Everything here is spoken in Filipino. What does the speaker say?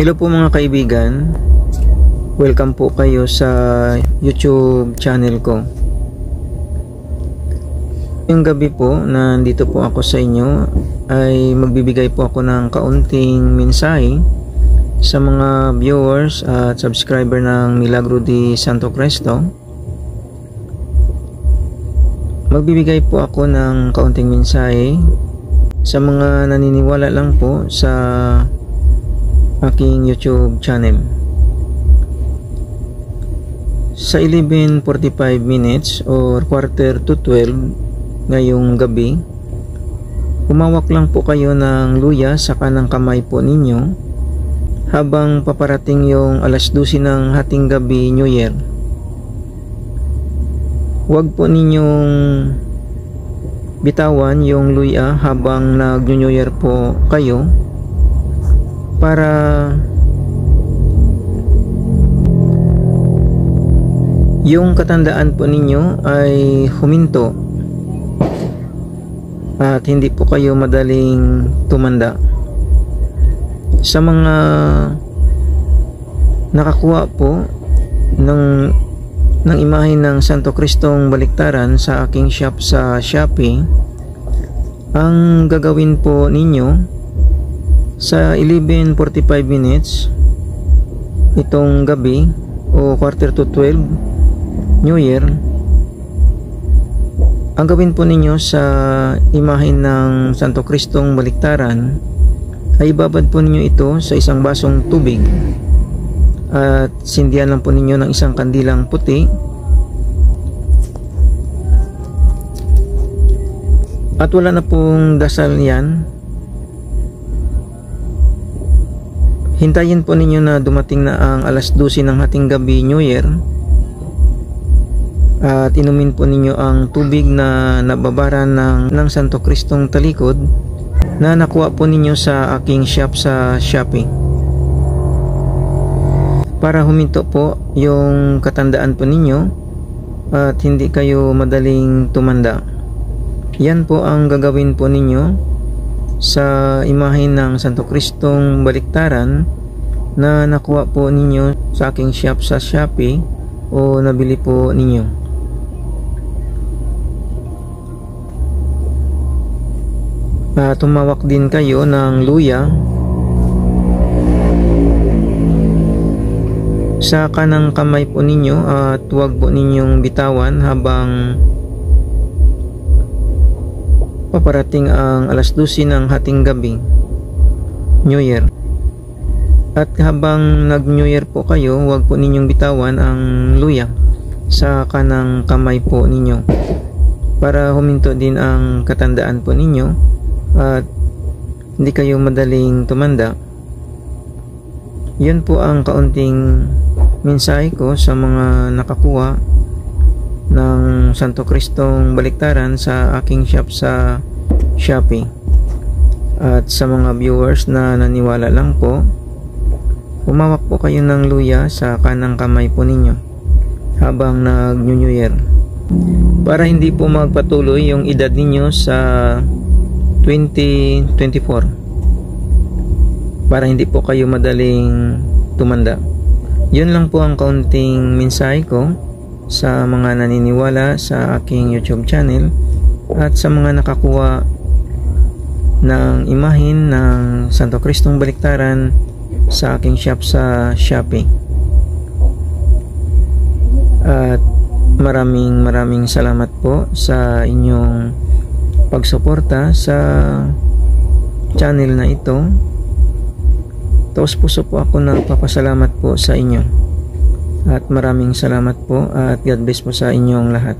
Hello po mga kaibigan, welcome po kayo sa YouTube channel ko. Yung gabi po, nandito po ako sa inyo, ay magbibigay po ako ng kaunting mensahe sa mga viewers at subscriber ng Milagro de Santo Cristo. Magbibigay po ako ng kaunting mensahe sa mga naniniwala lang po sa aking YouTube channel. Sa 11:45 minutes or quarter to 12 ngayong gabi, humawak lang po kayo ng luya sa kanang kamay po ninyo habang paparating yung alas 12 ng hating gabi New Year. Huwag po ninyong bitawan yung luya habang nag-New Year po kayo, para yung katandaan po ninyo ay huminto at hindi po kayo madaling tumanda. Sa mga nakakuha po ng imahe ng Santo Cristong Baliktaran sa aking shop sa Shopee, ang gagawin po ninyo sa 11:45 minutes itong gabi o quarter to 12 New Year, ang gawin po ninyo sa imahe ng Santo Cristong Baliktaran ay ibabad po ninyo ito sa isang basong tubig at sindihan lang po ninyo ng isang kandilang puti, at wala na pong dasal yan. Hintayin po ninyo na dumating na ang alas 12 ng hating gabi New Year at inumin po ninyo ang tubig na nababaran ng Santo Cristong Talikod na nakuha po ninyo sa aking shop sa Shopee, para huminto po yung katandaan po ninyo at hindi kayo madaling tumanda. Yan po ang gagawin po ninyo sa imahe ng Santo Cristong Baliktaran na nakuha po ninyo sa aking shop sa Shopee o nabili po ninyo. Tumawak din kayo ng luya sa kanang kamay po ninyo at huwag po ninyong bitawan habang paparating ang alas 12 ng hating gabi New Year. At habang nag-New Year po kayo, huwag po ninyong bitawan ang luya sa kanang kamay po ninyo para huminto din ang katandaan po ninyo at hindi kayo madaling tumanda. Yun po ang kaunting mensahe ko sa mga nakakuha ng Santo Cristong Baliktaran sa aking shop sa Shopee. At sa mga viewers na naniwala lang po, humawak po kayo ng luya sa kanang kamay po ninyo habang nag-New Year, para hindi po magpatuloy yung edad ninyo sa 2024, para hindi po kayo madaling tumanda. Yun lang po ang kaunting mensahe ko sa mga naniniwala sa aking YouTube channel at sa mga nakakuha ng imahin ng Santo Cristong Baliktaran sa aking shop sa Shopee. At maraming salamat po sa inyong pagsuporta sa channel na ito. Taos puso po ako nagpapasalamat po sa inyo. At maraming salamat po at God bless po sa inyong lahat.